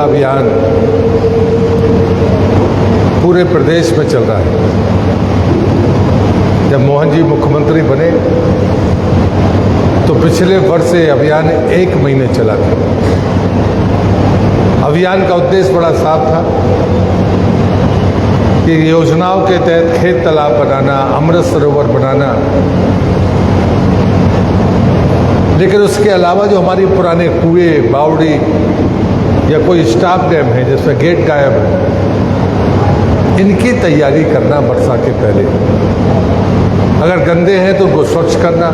अभियान पूरे प्रदेश में चल रहा है। जब मोहन जी मुख्यमंत्री बने तो पिछले वर्ष से अभियान 1 महीने चला था। अभियान का उद्देश्य बड़ा साफ था कि योजनाओं के तहत खेत तालाब बनाना, अमृत सरोवर बनाना, लेकिन उसके अलावा जो हमारी पुराने कुएं, बावड़ी या कोई स्टॉप डैम है जिसमें गेट गायब है, इनकी तैयारी करना वर्षा के पहले। अगर गंदे हैं तो उनको स्वच्छ करना,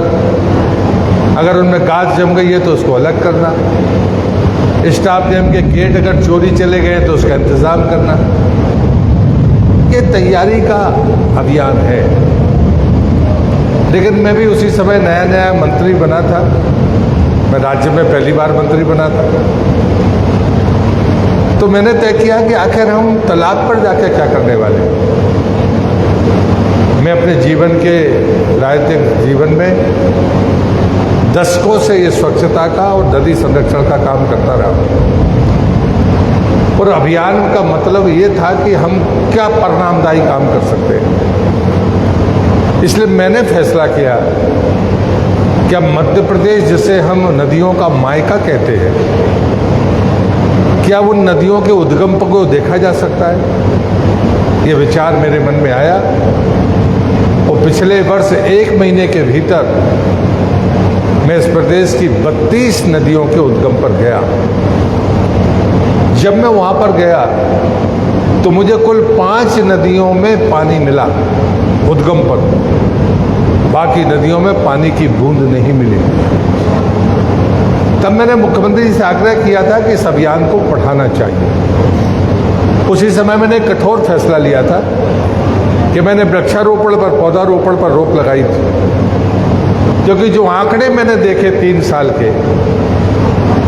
अगर उनमें गाज जम गई है तो उसको अलग करना, स्टॉप डैम के गेट अगर चोरी चले गए तो उसका इंतज़ाम करना। ये तैयारी का अभियान है। लेकिन मैं भी उसी समय नया नया मंत्री बना था, मैं राज्य में पहली बार मंत्री बना था, तो मैंने तय किया कि आखिर हम तालाब पर जाकर क्या करने वाले। मैं अपने जीवन के राजनीतिक जीवन में दशकों से ये स्वच्छता का और नदी संरक्षण का काम करता रहा, और अभियान का मतलब ये था कि हम क्या परिणामदायी काम कर सकते हैं। इसलिए मैंने फैसला किया कि अब मध्य प्रदेश, जिसे हम नदियों का मायका कहते हैं, क्या उन नदियों के उद्गम को देखा जा सकता है। ये विचार मेरे मन में आया और पिछले वर्ष 1 महीने के भीतर मैं इस प्रदेश की 32 नदियों के उद्गम पर गया। जब मैं वहां पर गया तो मुझे कुल 5 नदियों में पानी मिला उद्गम पर, बाकी नदियों में पानी की बूंद नहीं मिली। तब मैंने मुख्यमंत्री जी से आग्रह किया था कि इस अभियान को बढ़ाना चाहिए। उसी समय मैंने एक कठोर फैसला लिया था कि मैंने वृक्षारोपण पर, पौधारोपण पर रोक लगाई थी, क्योंकि जो आंकड़े मैंने देखे 3 साल के,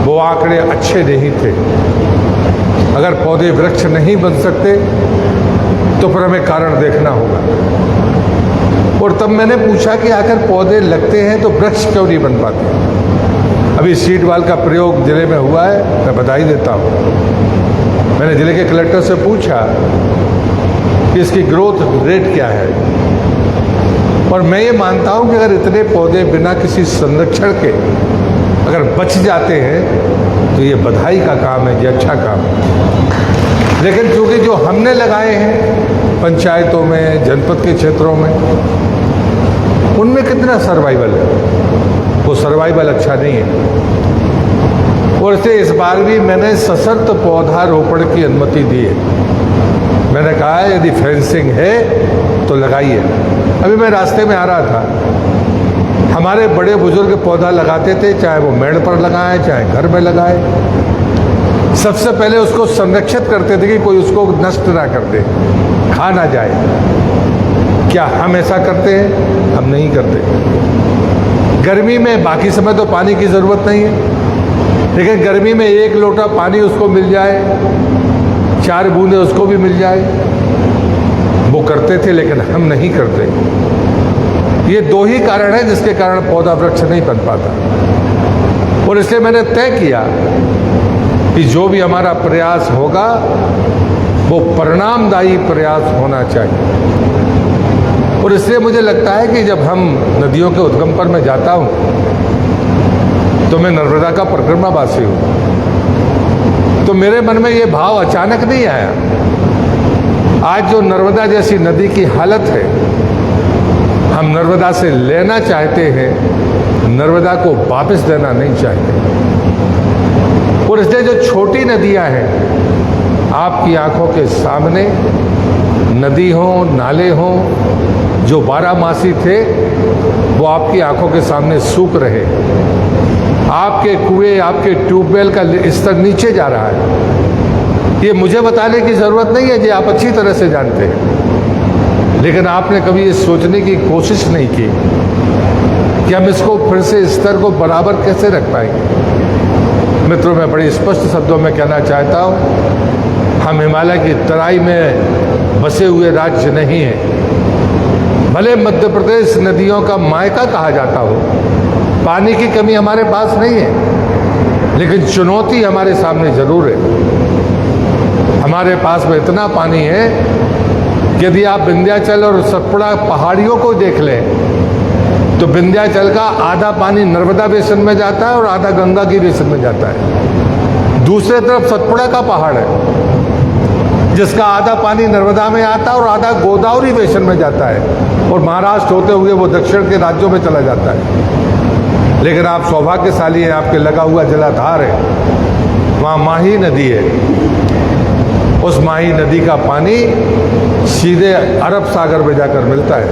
वो आंकड़े अच्छे नहीं थे। अगर पौधे वृक्ष नहीं बन सकते तो फिर हमें कारण देखना होगा। और तब मैंने पूछा कि आखिर पौधे लगते हैं तो वृक्ष क्यों नहीं बन पाते। अभी सीड वाल का प्रयोग जिले में हुआ है, मैं बधाई देता हूँ। मैंने जिले के कलेक्टर से पूछा कि इसकी ग्रोथ रेट क्या है, और मैं ये मानता हूँ कि अगर इतने पौधे बिना किसी संरक्षण के अगर बच जाते हैं तो ये बधाई का काम है, ये अच्छा काम है। लेकिन चूंकि जो हमने लगाए हैं पंचायतों में, जनपद के क्षेत्रों में, उनमें कितना सर्वाइवल है, वो सर्वाइवल अच्छा नहीं है। और इससे इस बार भी मैंने सशर्त पौधारोपण की अनुमति दी है। मैंने कहा है यदि फेंसिंग है तो लगाइए। अभी मैं रास्ते में आ रहा था, हमारे बड़े बुजुर्ग पौधा लगाते थे, चाहे वो मेड़ पर लगाए चाहे घर में लगाए। सबसे पहले उसको संरक्षित करते थे कि कोई उसको नष्ट ना कर दे, खा ना जाए। क्या हम ऐसा करते हैं? हम नहीं करते। गर्मी में बाकी समय तो पानी की ज़रूरत नहीं है, लेकिन गर्मी में 1 लोटा पानी उसको मिल जाए, 4 बूंदे उसको भी मिल जाए, वो करते थे, लेकिन हम नहीं करते। ये 2 ही कारण है जिसके कारण पौधा वृक्ष नहीं बन पाता। और इसलिए मैंने तय किया कि जो भी हमारा प्रयास होगा वो परिणामदायी प्रयास होना चाहिए। और इसलिए मुझे लगता है कि जब हम नदियों के उद्गम पर मैं जाता हूँ तो मैं नर्मदा का परिक्रमावासी हूँ, तो मेरे मन में ये भाव अचानक नहीं आया। आज जो नर्मदा जैसी नदी की हालत है, हम नर्मदा से लेना चाहते हैं, नर्मदा को वापस देना नहीं चाहते। और इसलिए जो छोटी नदियां हैं, आपकी आंखों के सामने नदी हो, नाले हो, जो 12मासी थे वो आपकी आंखों के सामने सूख रहे। आपके कुएं, आपके ट्यूबवेल का स्तर नीचे जा रहा है। ये मुझे बताने की ज़रूरत नहीं है, ये आप अच्छी तरह से जानते हैं। लेकिन आपने कभी ये सोचने की कोशिश नहीं की कि हम इसको फिर से स्तर को बराबर कैसे रख पाएंगे। मित्रों, मैं बड़े स्पष्ट शब्दों में कहना चाहता हूँ, हम हिमालय की तराई में बसे हुए राज्य नहीं हैं। भले मध्य प्रदेश नदियों का मायका कहा जाता हो, पानी की कमी हमारे पास नहीं है, लेकिन चुनौती हमारे सामने जरूर है। हमारे पास में इतना पानी है कि यदि आप विंध्याचल और सतपुड़ा पहाड़ियों को देख लें तो विंध्याचल का आधा पानी नर्मदा बेसिन में जाता है और आधा गंगा की बेसिन में जाता है। दूसरे तरफ सतपुड़ा का पहाड़ है जिसका आधा पानी नर्मदा में आता है और आधा गोदावरी बेसिन में जाता है और महाराष्ट्र होते हुए वो दक्षिण के राज्यों में चला जाता है। लेकिन आप सौभाग्यशाली हैं, आपके लगा हुआ जलाधार है, वहाँ माही नदी है। उस माही नदी का पानी सीधे अरब सागर में जाकर मिलता है।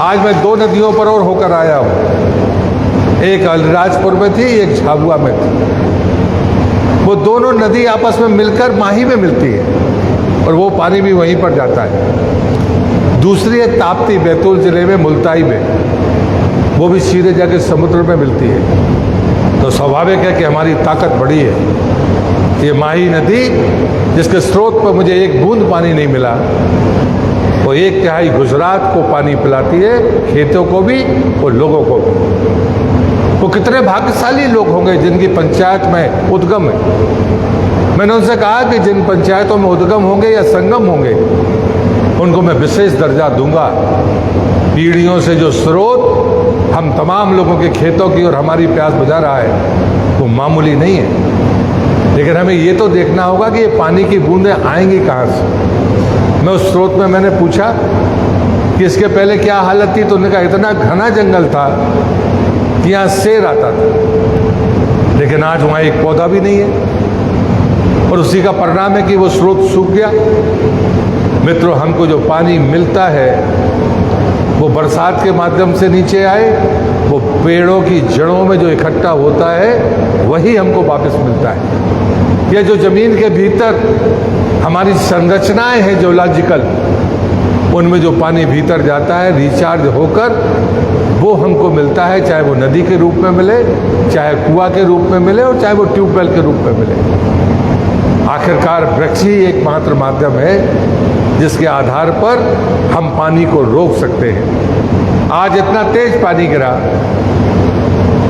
आज मैं 2 नदियों पर और होकर आया हूँ, एक अलीराजपुर में थी, एक झाबुआ में थी। वो दोनों नदी आपस में मिलकर माही में मिलती है और वो पानी भी वहीं पर जाता है। दूसरी है ताप्ती, बैतूल जिले में मुल्ताई में, वो भी सीधे जाकर समुद्र में मिलती है। तो स्वाभाविक है कि हमारी ताकत बड़ी है। ये माही नदी जिसके स्रोत पर मुझे एक बूंद पानी नहीं मिला, वो 1/3 गुजरात को पानी पिलाती है, खेतों को भी और लोगों को भी। वो कितने भाग्यशाली लोग होंगे जिनकी पंचायत में उद्गम है। मैंने उनसे कहा कि जिन पंचायतों में उद्गम होंगे या संगम होंगे उनको मैं विशेष दर्जा दूंगा। पीढ़ियों से जो स्रोत हम तमाम लोगों के खेतों की और हमारी प्यास बुझा रहा है वो मामूली नहीं है। लेकिन हमें ये तो देखना होगा कि ये पानी की बूंदें आएंगी कहाँ से। मैं उस स्रोत में मैंने पूछा कि इसके पहले क्या हालत थी, तो उन्होंने कहा इतना घना जंगल था कि यहाँ शेर आता था, लेकिन आज वहाँ एक पौधा भी नहीं है और उसी का परिणाम है कि वो स्रोत सूख गया। मित्रों, हमको जो पानी मिलता है वो बरसात के माध्यम से नीचे आए, वो पेड़ों की जड़ों में जो इकट्ठा होता है वही हमको वापस मिलता है। यह जो जमीन के भीतर हमारी संरचनाएं हैं जियोलॉजिकल, उनमें जो पानी भीतर जाता है रिचार्ज होकर वो हमको मिलता है, चाहे वो नदी के रूप में मिले, चाहे कुआं के रूप में मिले और चाहे वो ट्यूबवेल के रूप में मिले। आखिरकार वृक्ष ही एकमात्र माध्यम है जिसके आधार पर हम पानी को रोक सकते हैं। आज इतना तेज पानी गिरा,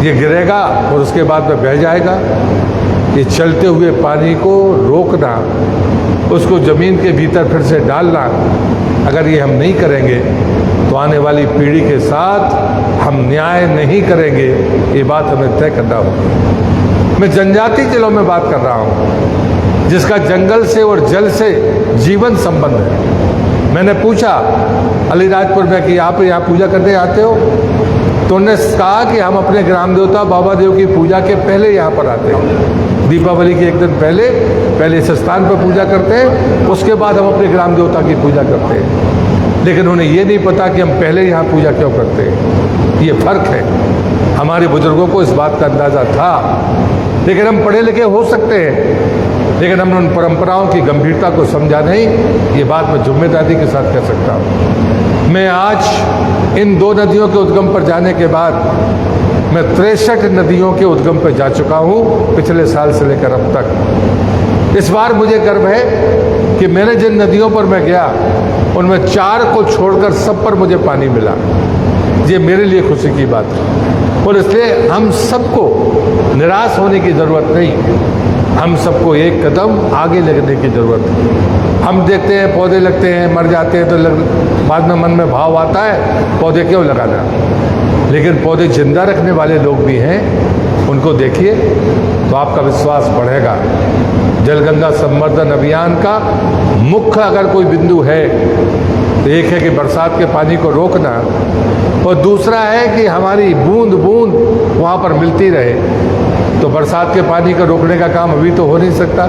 ये गिरेगा और उसके बाद में बह जाएगा। ये चलते हुए पानी को रोकना, उसको ज़मीन के भीतर फिर से डालना, अगर ये हम नहीं करेंगे तो आने वाली पीढ़ी के साथ हम न्याय नहीं करेंगे। ये बात हमें तय करना होगा। मैं जनजाति जिलों में बात कर रहा हूँ जिसका जंगल से और जल से जीवन संबंध है। मैंने पूछा अलीराजपुर में कि आप यहाँ पूजा करने आते हो, तो उन्होंने कहा कि हम अपने ग्राम देवता बाबा देव की पूजा के पहले यहाँ पर आते हैं। दीपावली के एक दिन पहले इस स्थान पर पूजा करते हैं, उसके बाद हम अपने ग्राम देवता की पूजा करते हैं। लेकिन उन्हें ये नहीं पता कि हम पहले यहाँ पूजा क्यों करते हैं। ये फर्क है। हमारे बुजुर्गों को इस बात का अंदाज़ा था, लेकिन हम पढ़े लिखे हो सकते हैं, लेकिन हमने उन परंपराओं की गंभीरता को समझा नहीं। ये बात मैं जिम्मेदारी के साथ कह सकता हूँ। मैं आज इन 2 नदियों के उद्गम पर जाने के बाद मैं 63 नदियों के उद्गम पर जा चुका हूँ पिछले साल से लेकर अब तक। इस बार मुझे गर्व है कि मैंने जिन नदियों पर मैं गया उनमें 4 को छोड़कर सब पर मुझे पानी मिला। ये मेरे लिए खुशी की बात है और इसलिए हम सबको निराश होने की ज़रूरत नहीं, हम सबको एक कदम आगे लगने की ज़रूरत है। हम देखते हैं पौधे लगते हैं, मर जाते हैं, तो बाद में मन में भाव आता है पौधे क्यों लगाना, लेकिन पौधे जिंदा रखने वाले लोग भी हैं, उनको देखिए तो आपका विश्वास बढ़ेगा। जलगंगा संवर्धन अभियान का मुख्य अगर कोई बिंदु है तो एक है कि बरसात के पानी को रोकना, और दूसरा है कि हमारी बूंद बूंद वहाँ पर मिलती रहे। तो बरसात के पानी को रोकने का काम अभी तो हो नहीं सकता।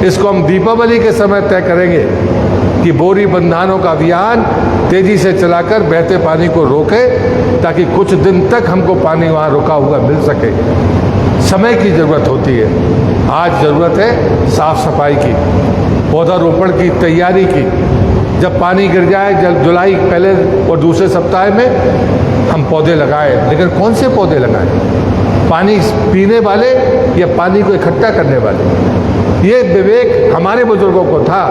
इसको हम दीपावली के समय तय करेंगे कि बोरी बंधानों का अभियान तेजी से चलाकर बहते पानी को रोके, ताकि कुछ दिन तक हमको पानी वहाँ रुका हुआ मिल सके। समय की ज़रूरत होती है। आज ज़रूरत है साफ सफाई की, पौधारोपण की तैयारी की। जब पानी गिर जाए जुलाई पहले और दूसरे सप्ताह में हम पौधे लगाएं, लेकिन कौन से पौधे लगाएं? पानी पीने वाले या पानी को इकट्ठा करने वाले? ये विवेक हमारे बुजुर्गों को था,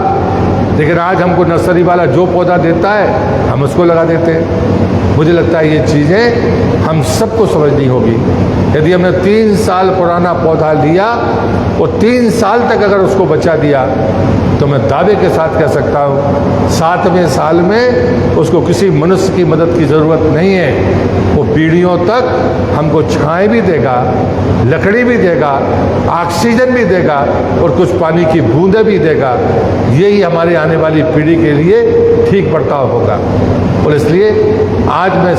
लेकिन आज हमको नर्सरी वाला जो पौधा देता है हम उसको लगा देते हैं। मुझे लगता है ये चीज़ें हम सबको समझनी होगी। यदि हमने 3 साल पुराना पौधा लिया और 3 साल तक अगर उसको बचा दिया तो मैं दावे के साथ कह सकता हूँ 7वें साल में उसको किसी मनुष्य की मदद की ज़रूरत नहीं है। वो पीढ़ियों तक हमको छाएं भी देगा, लकड़ी भी देगा, ऑक्सीजन भी देगा और कुछ पानी की बूंदें भी देगा। यही हमारे आने वाली पीढ़ी के लिए ठीक बर्ताव होगा। और इसलिए आज मैं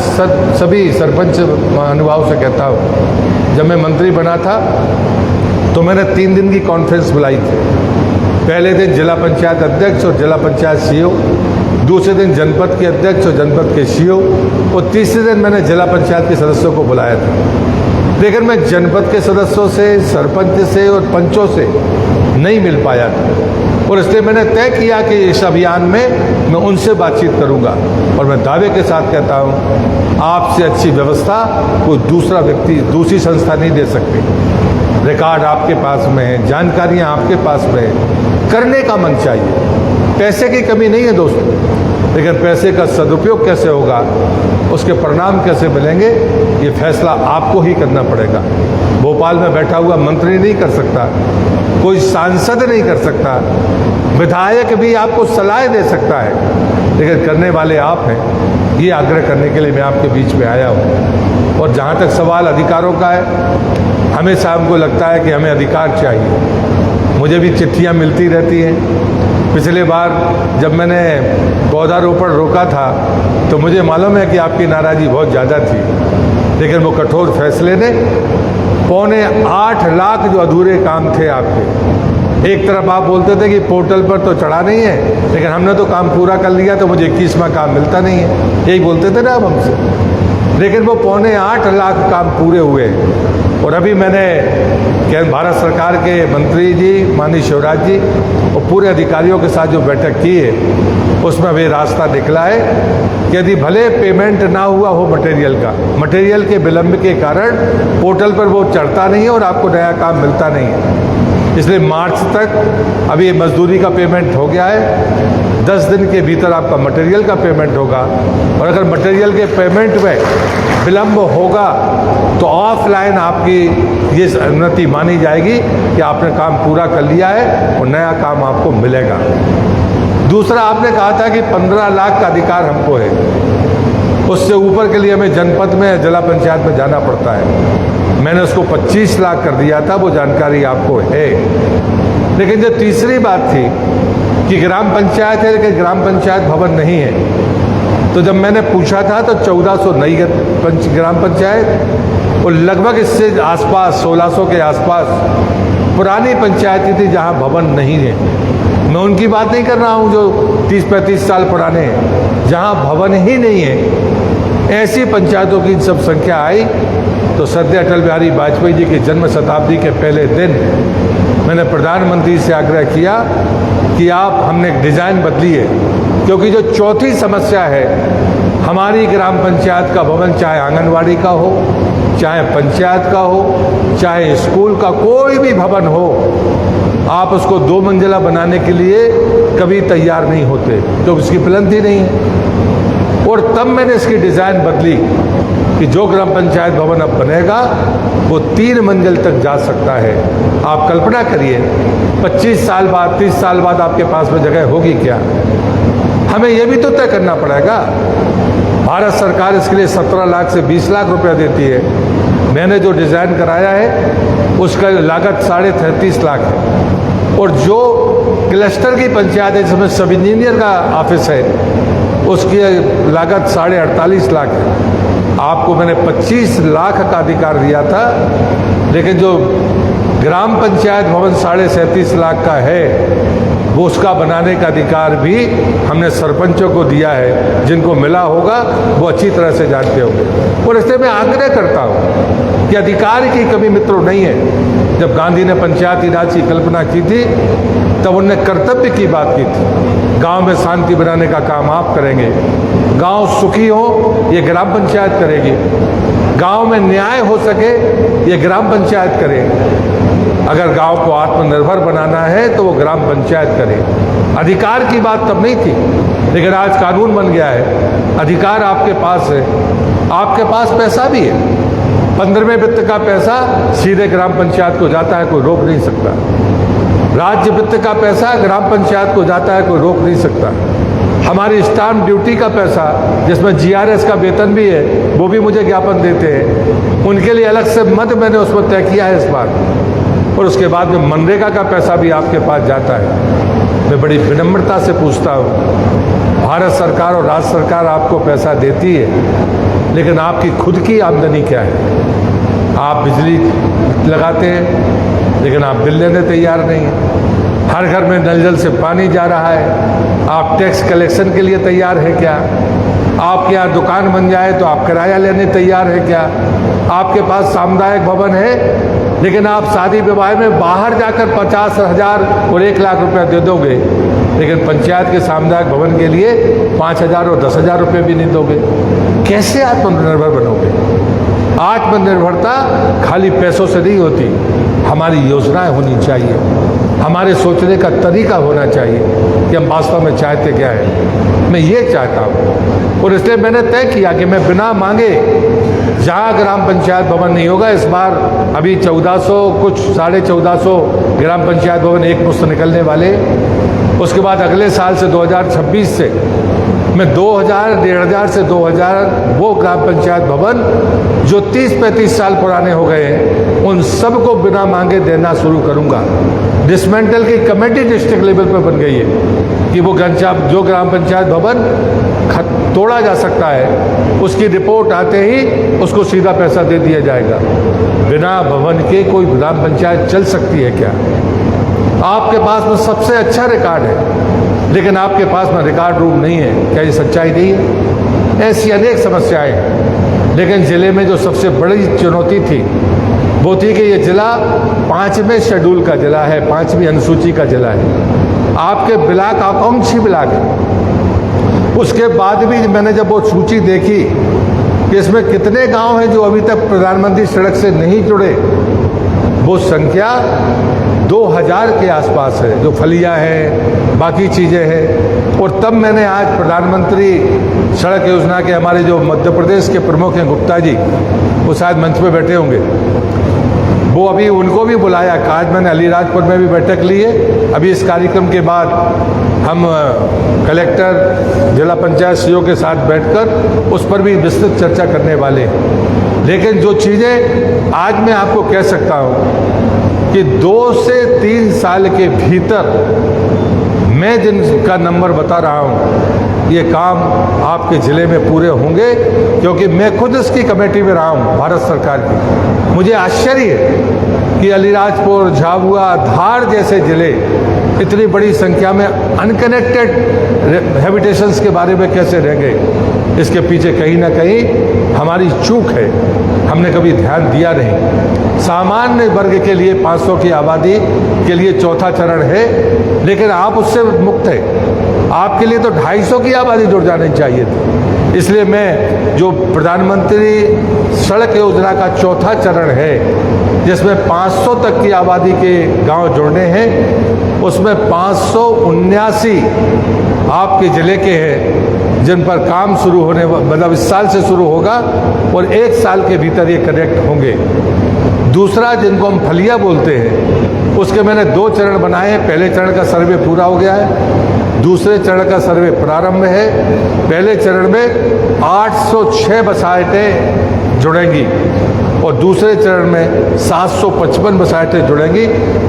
सभी सरपंच महानुभाव से कहता हूँ, जब मैं मंत्री बना था तो मैंने 3 दिन की कॉन्फ्रेंस बुलाई थी। पहले दिन जिला पंचायत अध्यक्ष और जिला पंचायत सीईओ, दूसरे दिन जनपद के अध्यक्ष और जनपद के सीईओ और तीसरे दिन मैंने जिला पंचायत के सदस्यों को बुलाया था। लेकिन मैं जनपद के सदस्यों से, सरपंच से और पंचों से नहीं मिल पाया था और इसलिए मैंने तय किया कि इस अभियान में मैं उनसे बातचीत करूंगा। और मैं दावे के साथ कहता हूं, आपसे अच्छी व्यवस्था कोई दूसरा व्यक्ति, दूसरी संस्था नहीं दे सकती। रिकॉर्ड आपके पास में है, जानकारियां आपके पास में है, करने का मन चाहिए। पैसे की कमी नहीं है दोस्तों, लेकिन पैसे का सदुपयोग कैसे होगा, उसके परिणाम कैसे मिलेंगे, ये फैसला आपको ही करना पड़ेगा। भोपाल में बैठा हुआ मंत्री नहीं कर सकता, कोई सांसद नहीं कर सकता, विधायक भी आपको सलाह दे सकता है, लेकिन करने वाले आप हैं। ये आग्रह करने के लिए मैं आपके बीच में आया हूँ। और जहाँ तक सवाल अधिकारों का है, हमेशा हमको लगता है कि हमें अधिकार चाहिए। मुझे भी चिट्ठियाँ मिलती रहती हैं। पिछले बार जब मैंने पौधारोपण रोका था तो मुझे मालूम है कि आपकी नाराज़गी बहुत ज़्यादा थी, लेकिन वो कठोर फैसले ने 8.25 लाख जो अधूरे काम थे आपके, एक तरफ आप बोलते थे कि पोर्टल पर तो चढ़ा नहीं है, लेकिन हमने तो काम पूरा कर लिया तो मुझे 21वां काम मिलता नहीं है, यही बोलते थे ना आप हमसे। लेकिन वो 8.25 लाख काम पूरे हुए। और अभी मैंने भारत सरकार के मंत्री जी, माननीय शिवराज जी और पूरे अधिकारियों के साथ जो बैठक की है, उसमें अभी रास्ता निकला है कि यदि भले पेमेंट ना हुआ हो मटेरियल के विलंब के कारण पोर्टल पर वो चढ़ता नहीं है और आपको नया काम मिलता नहीं है। इसलिए मार्च तक अभी मजदूरी का पेमेंट हो गया है, 10 दिन के भीतर आपका मटेरियल का पेमेंट होगा। और अगर मटेरियल के पेमेंट में विलंब होगा तो ऑफलाइन आपकी ये उन्नति मानी जाएगी कि आपने काम पूरा कर लिया है और नया काम आपको मिलेगा। दूसरा, आपने कहा था कि 15 लाख का अधिकार हमको है, उससे ऊपर के लिए हमें जनपद में, जिला पंचायत में जाना पड़ता है। मैंने उसको 25 लाख कर दिया था, वो जानकारी आपको है। लेकिन जो तीसरी बात थी कि ग्राम पंचायत है लेकिन ग्राम पंचायत भवन नहीं है, तो जब मैंने पूछा था तो 1400 नई ग्राम पंचायत और लगभग इससे आसपास 1600 के आसपास पुरानी पंचायतें थी जहां भवन नहीं है। मैं उनकी बात नहीं कर रहा हूं जो 30-35 साल पुराने हैं, जहां भवन ही नहीं है। ऐसी पंचायतों की जब संख्या आई तो श्रद्धेय अटल बिहारी वाजपेयी जी की जन्म शताब्दी के पहले दिन मैंने प्रधानमंत्री से आग्रह किया कि हमने एक डिज़ाइन बदली है, क्योंकि जो चौथी समस्या है, हमारी ग्राम पंचायत का भवन, चाहे आंगनवाड़ी का हो, चाहे पंचायत का हो, चाहे स्कूल का कोई भी भवन हो, आप उसको 2 मंजिला बनाने के लिए कभी तैयार नहीं होते, तो उसकी प्लंथ ही नहीं है। और तब मैंने इसकी डिज़ाइन बदली कि जो ग्राम पंचायत भवन अब बनेगा वो 3 मंजिल तक जा सकता है। आप कल्पना करिए 25 साल बाद, 30 साल बाद आपके पास में जगह होगी क्या? हमें यह भी तो तय करना पड़ेगा। भारत सरकार इसके लिए 17 लाख से 20 लाख रुपया देती है। मैंने जो डिज़ाइन कराया है उसका लागत 33.5 लाख है। और जो क्लस्टर की पंचायत है जिसमें सब इंजीनियर का ऑफिस है, उसकी लागत 48.5 लाख है। आपको मैंने 25 लाख का अधिकार दिया था, लेकिन जो ग्राम पंचायत भवन 37.5 लाख का है, वो उसका बनाने का अधिकार भी हमने सरपंचों को दिया है। जिनको मिला होगा वो अच्छी तरह से जानते होंगे। और इसलिए मैं आग्रह करता हूँ कि अधिकार की कमी मित्रों नहीं है। जब गांधी ने पंचायती राज की कल्पना की थी तब उन्होंने कर्तव्य की बात की थी। गांव में शांति बनाने का काम आप करेंगे, गांव सुखी हो ये ग्राम पंचायत करेगी, गांव में न्याय हो सके ये ग्राम पंचायत करे। अगर गांव को आत्मनिर्भर बनाना है तो वो ग्राम पंचायत करे। अधिकार की बात तब नहीं थी, लेकिन आज कानून बन गया है, अधिकार आपके पास है, आपके पास पैसा भी है। 15वें वित्त का पैसा सीधे ग्राम पंचायत को जाता है, कोई रोक नहीं सकता। राज्य वित्त का पैसा ग्राम पंचायत को जाता है, कोई रोक नहीं सकता। हमारी स्टाम्प ड्यूटी का पैसा, जिसमें जीआरएस का वेतन भी है, वो भी मुझे ज्ञापन देते हैं, उनके लिए अलग से मद मैंने उसमें तय किया है इस बार। और उसके बाद में मनरेगा का पैसा भी आपके पास जाता है। मैं बड़ी विनम्रता से पूछता हूँ, भारत सरकार और राज्य सरकार आपको पैसा देती है, लेकिन आपकी खुद की आमदनी क्या है? आप बिजली लगाते हैं, लेकिन आप बिल लेने तैयार नहीं हैं। हर घर में नल जल से पानी जा रहा है, आप टैक्स कलेक्शन के लिए तैयार है क्या? आपके यहाँ दुकान बन जाए तो आप किराया लेने तैयार है क्या? आपके पास सामुदायिक भवन है, लेकिन आप शादी विवाह में बाहर जाकर 50,000 और 1 लाख रुपया दे दोगे, लेकिन पंचायत के सामुदायिक भवन के लिए 5,000 और 10,000 रुपये भी नहीं दोगे। कैसे आत्मनिर्भर बनोगे? आत्मनिर्भरता खाली पैसों से नहीं होती, हमारी योजनाएं होनी चाहिए, हमारे सोचने का तरीका होना चाहिए कि हम वास्तव में चाहते क्या है। मैं ये चाहता हूँ, और इसलिए मैंने तय किया कि मैं बिना मांगे, जहाँ ग्राम पंचायत भवन नहीं होगा, इस बार अभी 1400 कुछ 1450 ग्राम पंचायत भवन एक मुश्त निकलने वाले। उसके बाद अगले साल से 2026 से मैं 2000, 1500 से 2000 वो ग्राम पंचायत भवन जो 30-35 साल पुराने हो गए हैं, उन सबको बिना मांगे देना शुरू करूंगा। डिसमेंटल की कमेटी डिस्ट्रिक्ट लेवल पर बन गई है कि वो जो ग्राम पंचायत भवन तोड़ा जा सकता है, उसकी रिपोर्ट आते ही उसको सीधा पैसा दे दिया जाएगा। बिना भवन के कोई ग्राम पंचायत चल सकती है क्या? आपके पास में सबसे अच्छा रिकॉर्ड है, लेकिन आपके पास में रिकॉर्ड रूम नहीं है। क्या ये सच्चाई नहीं है? ऐसी अनेक समस्याएं हैं, लेकिन ज़िले में जो सबसे बड़ी चुनौती थी वो थी कि ये ज़िला 5वें शेड्यूल का ज़िला है, 5वीं अनुसूची का ज़िला है। आपके ब्लॉक आकांक्षी ब्लॉक है। उसके बाद भी मैंने जब वो सूची देखी कि इसमें कितने गांव हैं जो अभी तक प्रधानमंत्री सड़क से नहीं जुड़े, वो संख्या 2000 के आसपास है, जो फलिया है, बाकी चीज़ें हैं। और तब मैंने आज प्रधानमंत्री सड़क योजना के हमारे जो मध्य प्रदेश के प्रमुख हैं गुप्ता जी, वो शायद मंच पे बैठे होंगे, वो अभी उनको भी बुलाया। आज मैंने अलीराजपुर में भी बैठक ली है। अभी इस कार्यक्रम के बाद हम कलेक्टर, जिला पंचायत सीईओ के साथ बैठकर उस पर भी विस्तृत चर्चा करने वाले हैं। लेकिन जो चीज़ें आज मैं आपको कह सकता हूँ कि 2 से 3 साल के भीतर मैं जिनका नंबर बता रहा हूँ, ये काम आपके ज़िले में पूरे होंगे, क्योंकि मैं खुद इसकी कमेटी में रहा हूँ भारत सरकार की। मुझे आश्चर्य है कि अलीराजपुर, झाबुआ, धार जैसे ज़िले इतनी बड़ी संख्या में अनकनेक्टेड हैबिटेशंस के बारे में कैसे रह गए। इसके पीछे कहीं ना कहीं हमारी चूक है, हमने कभी ध्यान दिया नहीं। सामान्य वर्ग के लिए 500 की आबादी के लिए चौथा चरण है, लेकिन आप उससे मुक्त हैं। आपके लिए तो 250 की आबादी जुड़ जानी चाहिए थी। इसलिए मैं जो प्रधानमंत्री सड़क योजना का चौथा चरण है, जिसमें 500 तक की आबादी के गांव जुड़ने हैं, उसमें 579 आपके ज़िले के हैं जिन पर काम शुरू होने, मतलब इस साल से शुरू होगा और 1 साल के भीतर ये कनेक्ट होंगे। दूसरा, जिनको हम फलिया बोलते हैं, उसके मैंने 2 चरण बनाए हैं। पहले चरण का सर्वे पूरा हो गया है, दूसरे चरण का सर्वे प्रारंभ है। पहले चरण में 806 बसाहटें जुड़ेंगी और दूसरे चरण में 755 बसाहटें जुड़ेंगी।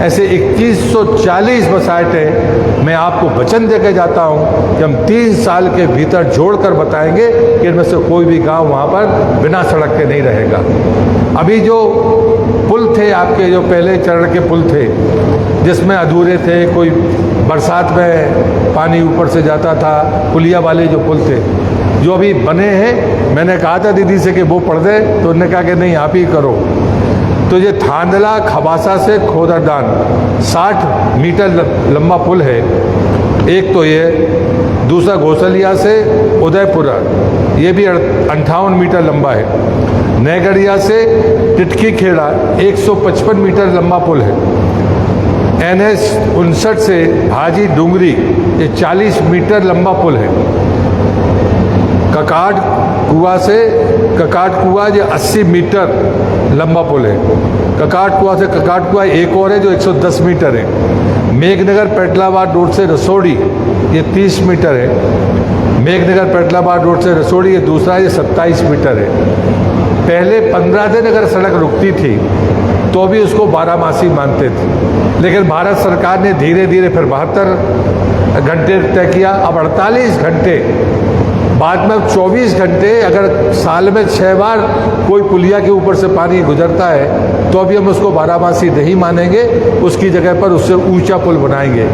ऐसे 2140 बसाहटें मैं आपको वचन देके जाता हूं कि हम 3 साल के भीतर जोड़कर बताएंगे कि इनमें से कोई भी गांव वहां पर बिना सड़क के नहीं रहेगा। अभी जो पुल थे आपके, जो पहले चरण के पुल थे, जिसमें अधूरे थे, कोई बरसात में पानी ऊपर से जाता था, पुलिया वाले जो पुल थे, जो अभी बने हैं, मैंने कहा था दीदी से कि वो पढ़ दे, तो उन्होंने कहा कि नहीं आप ही करो। तो ये थांदला खबासा से खोदरदान 60 मीटर लंबा पुल है एक तो ये, दूसरा घोसलिया से उदयपुरा ये भी 58 मीटर लंबा है। नैगढ़िया से टिटकी खेड़ा 155 मीटर लंबा पुल है। NH 59 से हाजी डूंगरी ये 40 मीटर लंबा पुल है। ककाट कुआ से ककाट कुआ ये 80 मीटर लंबा पुल है। ककाट कुआ से ककाट कुआ एक और है जो 110 मीटर है। मेघनगर पेटलाबाद रोड से रसोड़ी ये 30 मीटर है। मेघनगर पेटलाबाद रोड से रसोड़ी ये दूसरा ये 27 मीटर है। पहले 15 दिन अगर सड़क रुकती थी तो भी उसको 12मासी मानते थे, लेकिन भारत सरकार ने धीरे धीरे फिर 72 घंटे तय किया, अब 48 घंटे, बाद में 24 घंटे। अगर साल में 6 बार कोई पुलिया के ऊपर से पानी गुजरता है तो अभी हम उसको 12मासी नहीं मानेंगे, उसकी जगह पर उससे ऊंचा पुल बनाएंगे।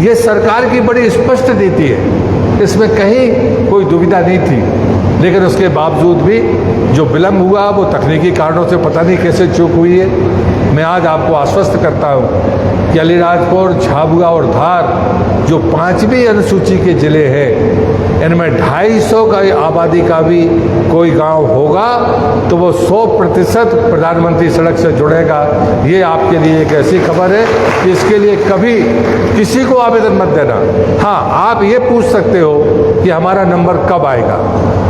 ये सरकार की बड़ी स्पष्ट नीति है, इसमें कहीं कोई दुविधा नहीं थी। लेकिन उसके बावजूद भी जो विलम्ब हुआ वो तकनीकी कारणों से पता नहीं कैसे चूक हुई है। मैं आज आपको आश्वस्त करता हूँ कि अलीराजपुर, झाबुआ और धार जो 5वीं अनुसूची के ज़िले हैं, इनमें 250 का आबादी का भी कोई गांव होगा तो वो 100% प्रधानमंत्री सड़क से जुड़ेगा। ये आपके लिए एक ऐसी खबर है कि इसके लिए कभी किसी को आवेदन मत देना। हाँ, आप ये पूछ सकते हो कि हमारा नंबर कब आएगा,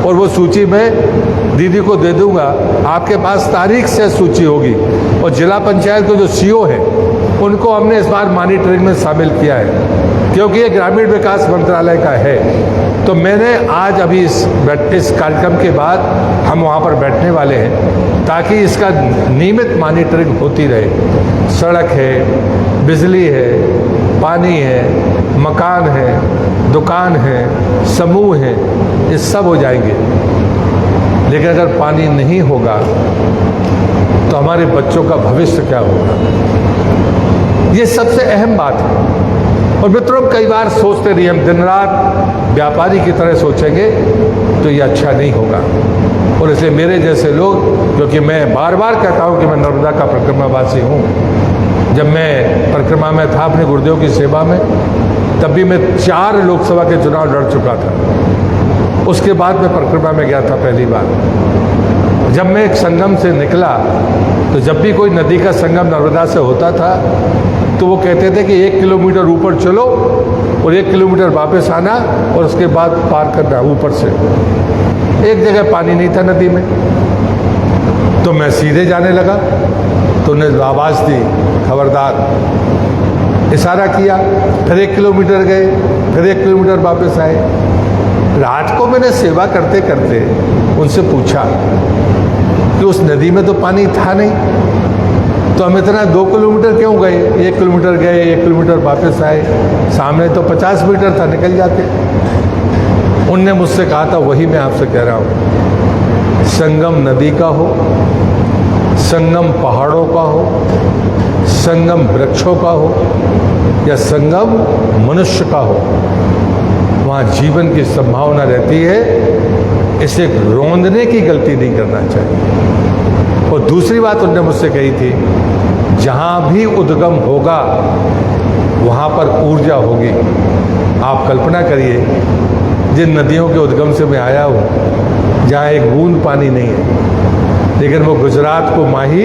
और वो सूची मैं दीदी को दे दूंगा। आपके पास तारीख से सूची होगी, और जिला पंचायत के जो CO है उनको हमने इस बार मॉनिटरिंग में शामिल किया है, क्योंकि ये ग्रामीण विकास मंत्रालय का है। तो मैंने आज अभी इस कार्यक्रम के बाद हम वहाँ पर बैठने वाले हैं ताकि इसका नियमित मॉनिटरिंग होती रहे। सड़क है, बिजली है, पानी है, मकान है, दुकान है, समूह है, ये सब हो जाएंगे। लेकिन अगर पानी नहीं होगा तो हमारे बच्चों का भविष्य क्या होगा, ये सबसे अहम बात है। और मित्रों, कई बार सोचते रहिए, हम दिन रात व्यापारी की तरह सोचेंगे तो ये अच्छा नहीं होगा। और इसलिए मेरे जैसे लोग, क्योंकि मैं बार बार कहता हूँ कि मैं नर्मदा का परिक्रमावासी हूँ, जब मैं परिक्रमा में था अपने गुरुदेव की सेवा में, तब भी मैं 4 लोकसभा के चुनाव लड़ चुका था। उसके बाद मैं परिक्रमा में गया था पहली बार। जब मैं एक संगम से निकला तो जब भी कोई नदी का संगम नर्मदा से होता था तो वो कहते थे कि 1 किलोमीटर ऊपर चलो और 1 किलोमीटर वापस आना, और उसके बाद पार करना ऊपर से। एक जगह पानी नहीं था नदी में, तो मैं सीधे जाने लगा, तो उन्हें आवाज़ दी खबरदार, इशारा किया, फिर 1 किलोमीटर गए, फिर 1 किलोमीटर वापस आए। रात को मैंने सेवा करते करते उनसे पूछा कि उस नदी में तो पानी था नहीं, तो हम इतना 2 किलोमीटर क्यों गए? 1 किलोमीटर गए, 1 किलोमीटर वापस आए, सामने तो 50 मीटर था, निकल जाते। उनने मुझसे कहा था, वही मैं आपसे कह रहा हूँ, संगम नदी का हो, संगम पहाड़ों का हो, संगम वृक्षों का हो, या संगम मनुष्य का हो, वहाँ जीवन की संभावना रहती है। इसे रोंदने की गलती नहीं करना चाहिए। और दूसरी बात उन्होंने मुझसे कही थी, जहाँ भी उद्गम होगा वहाँ पर ऊर्जा होगी। आप कल्पना करिए, जिन नदियों के उद्गम से मैं आया हूँ, जहाँ एक बूंद पानी नहीं है, लेकिन वो गुजरात को माही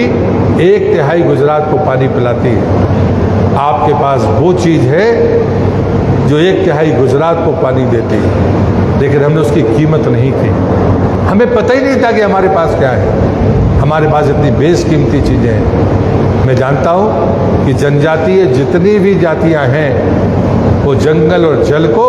1/3 गुजरात को पानी पिलाती है। आपके पास वो चीज़ है जो 1/3 गुजरात को पानी देती है, लेकिन हमने उसकी कीमत नहीं की। हमें पता ही नहीं था कि हमारे पास क्या है। हमारे पास इतनी बेशकीमती चीज़ें हैं। मैं जानता हूँ कि जनजातीय जितनी भी जातियाँ हैं वो जंगल और जल को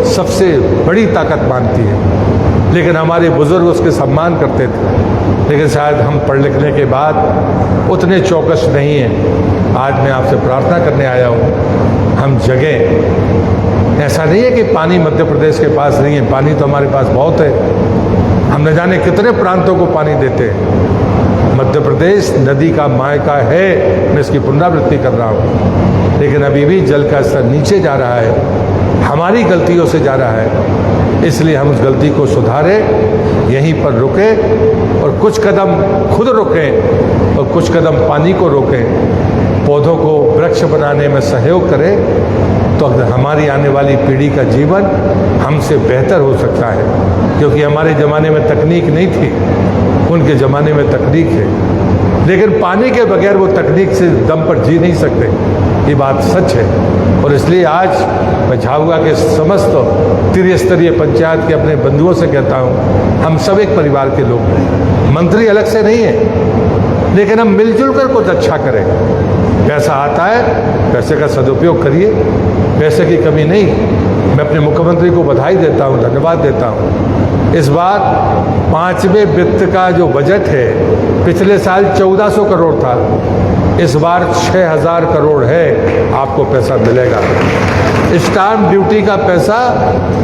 सबसे बड़ी ताकत मानती है, लेकिन हमारे बुजुर्ग उसके सम्मान करते थे। लेकिन शायद हम पढ़ लिखने के बाद उतने चौकस नहीं हैं। आज मैं आपसे प्रार्थना करने आया हूँ, हम जगें। ऐसा नहीं है कि पानी मध्य प्रदेश के पास नहीं है, पानी तो हमारे पास बहुत है। हम न जाने कितने प्रांतों को पानी देते हैं। मध्य प्रदेश नदी का मायका है, मैं इसकी पुनरावृत्ति कर रहा हूँ, लेकिन अभी भी जल का स्तर नीचे जा रहा है, हमारी गलतियों से जा रहा है। इसलिए हम उस गलती को सुधारें, यहीं पर रुकें और कुछ कदम खुद रुकें और कुछ कदम पानी को रोकें, पौधों को वृक्ष बनाने में सहयोग करें, तो हमारी आने वाली पीढ़ी का जीवन हमसे बेहतर हो सकता है। क्योंकि हमारे ज़माने में तकनीक नहीं थी, उनके ज़माने में तकनीक है, लेकिन पानी के बगैर वो तकनीक से दम पर जी नहीं सकते, ये बात सच है। और इसलिए आज मैं झाबुआ के समस्त त्रिस्तरीय पंचायत के अपने बंधुओं से कहता हूँ, हम सब एक परिवार के लोग हैं, मंत्री अलग से नहीं है, लेकिन हम मिलजुल कर कुछ अच्छा करें। पैसा आता है, पैसे का सदुपयोग करिए, पैसे की कमी नहीं। मैं अपने मुख्यमंत्री को बधाई देता हूँ, धन्यवाद देता हूँ। इस बार 5वें वित्त का जो बजट है, पिछले साल 1400 करोड़ था, इस बार 6000 करोड़ है, आपको पैसा मिलेगा। स्टाम्प ड्यूटी का पैसा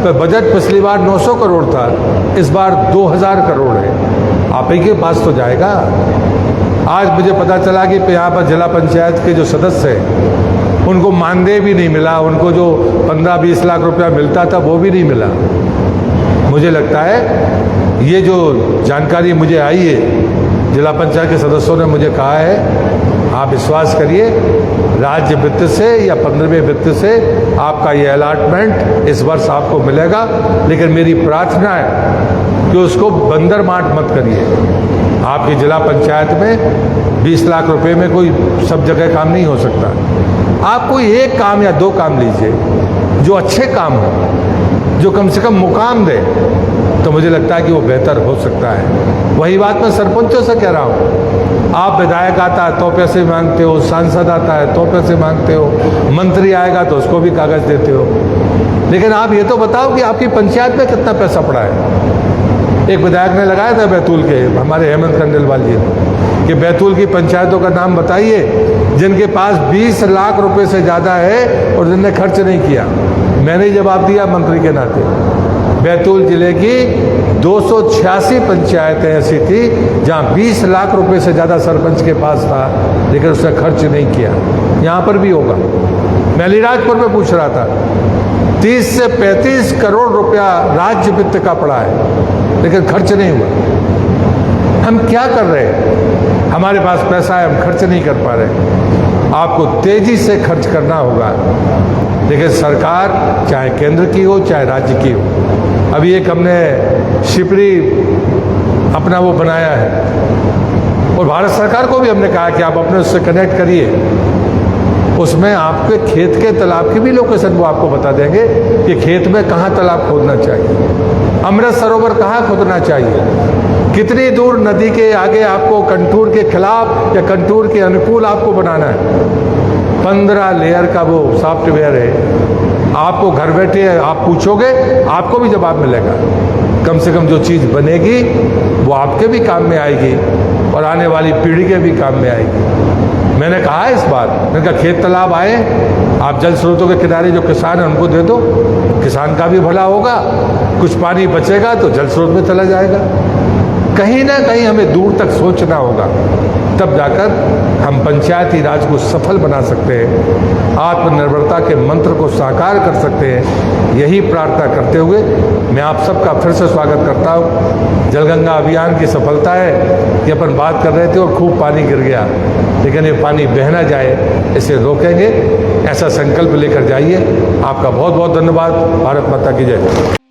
तो बजट पिछली बार 900 करोड़ था, इस बार 2000 करोड़ है, आप ही के पास तो जाएगा। आज मुझे पता चला कि यहाँ पर जिला पंचायत के जो सदस्य हैं, उनको मानदेय भी नहीं मिला, उनको जो 15-20 लाख रुपया मिलता था वो भी नहीं मिला। मुझे लगता है ये जो जानकारी मुझे आई है, जिला पंचायत के सदस्यों ने मुझे कहा है, आप विश्वास करिए, राज्य वित्त से या 15वें वित्त से आपका ये अलॉटमेंट इस वर्ष आपको मिलेगा। लेकिन मेरी प्रार्थना है कि उसको बंदर मांट मत करिए। आपकी जिला पंचायत में 20 लाख रुपए में कोई सब जगह काम नहीं हो सकता। आप कोई एक काम या 2 काम लीजिए जो अच्छे काम हो, जो कम से कम मुकाम दे, तो मुझे लगता है कि वो बेहतर हो सकता है। वही बात मैं सरपंचों से कह रहा हूँ, आप विधायक आता है तो पैसे मांगते हो, सांसद आता है तो पैसे मांगते हो, मंत्री आएगा तो उसको भी कागज देते हो, लेकिन आप ये तो बताओ कि आपकी पंचायत में कितना पैसा पड़ा है। एक विधायक ने लगाया था बैतूल के, हमारे हेमंत खंडेलवाल जी ने, कि बैतूल की पंचायतों का नाम बताइए जिनके पास 20 लाख रुपए से ज़्यादा है और जिनने खर्च नहीं किया। मैंने जवाब दिया मंत्री के नाते, बैतूल जिले की 286 पंचायतें ऐसी थी जहां 20 लाख रुपए से ज़्यादा सरपंच के पास था, लेकिन उसने खर्च नहीं किया। यहाँ पर भी होगा। मैं अलीराजपुर में पूछ रहा था, 30 से 35 करोड़ रुपया राज्य वित्त का पड़ा है, लेकिन खर्च नहीं हुआ। हम क्या कर रहे हैं? हमारे पास पैसा है, हम खर्च नहीं कर पा रहे। आपको तेजी से खर्च करना होगा, लेकिन सरकार चाहे केंद्र की हो चाहे राज्य की हो। अभी एक हमने शिपरी अपना वो बनाया है, और भारत सरकार को भी हमने कहा कि आप अपने उससे कनेक्ट करिए। उसमें आपके खेत के तालाब की भी लोकेशन वो आपको बता देंगे कि खेत में कहाँ तालाब खोदना चाहिए, अमृत सरोवर कहाँ खोदना चाहिए, कितनी दूर नदी के आगे आपको कंटूर के खिलाफ या कंटूर के अनुकूल आपको बनाना है। 15 लेयर का वो सॉफ्टवेयर है, आपको घर बैठे आप पूछोगे, आपको भी जवाब मिलेगा। कम से कम जो चीज़ बनेगी वो आपके भी काम में आएगी और आने वाली पीढ़ी के भी काम में आएगी। मैंने कहा है इस बार, मैंने कहा खेत तालाब आए, आप जल स्रोतों के किनारे जो किसान है उनको दे दो, किसान का भी भला होगा, कुछ पानी बचेगा तो जल स्रोत में चला जाएगा। कहीं ना कहीं हमें दूर तक सोचना होगा, तब जाकर हम पंचायती राज को सफल बना सकते हैं, आत्मनिर्भरता के मंत्र को साकार कर सकते हैं। यही प्रार्थना करते हुए मैं आप सबका फिर से स्वागत करता हूँ। जलगंगा अभियान की सफलता है कि अपन बात कर रहे थे और खूब पानी गिर गया, लेकिन ये पानी बह ना जाए, इसे रोकेंगे, ऐसा संकल्प लेकर जाइए। आपका बहुत बहुत धन्यवाद। भारत माता की जय।